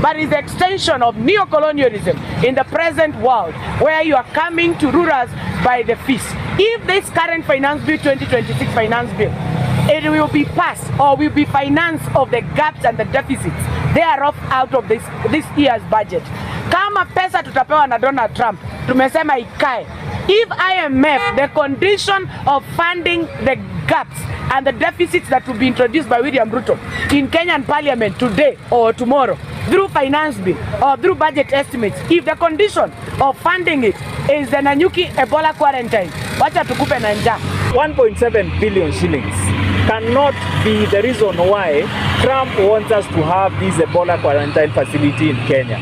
but is the extension of neo-colonialism in the present world, where you are coming to rule us by the feast. If this current finance bill, 2026 finance bill, it will be passed or will be financed of the gaps and the deficits thereof out of this year's budget. Kama pesa tutapewa na Donald Trump, tumesema ikae. If IMF, the condition of funding the gaps and the deficits that will be introduced by William Ruto in Kenyan parliament today or tomorrow through finance bill or through budget estimates, if the condition of funding it is the Nanyuki Ebola quarantine, wacha tukupe na njaa. 1.7 billion shillings cannot be the reason why Trump wants us to have this Ebola quarantine facility in Kenya.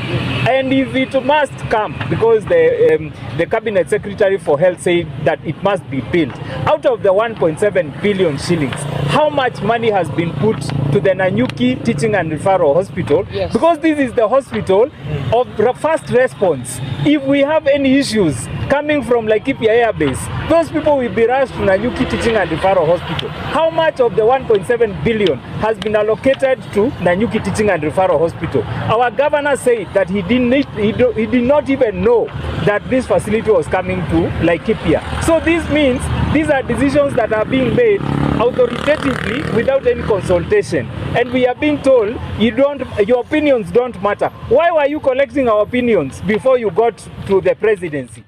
And if it must come, because the Cabinet Secretary for Health said that it must be built, out of the 1.7 billion shillings, how much money has been put to the Nanyuki Teaching and Referral Hospital? Yes. Because this is the hospital of first response. If we have any issues coming from Laikipia Air Base, those people will be rushed to Nanyuki Teaching and Referral Hospital. How much of the 1.7 billion has been allocated to Nanyuki Teaching and Referral Hospital? Our governor said that he did not even know that this facility was coming to Laikipia. So this means these are decisions that are being made authoritatively without any consultation. And we are being told your opinions don't matter. Why were you collecting our opinions before you got to the presidency?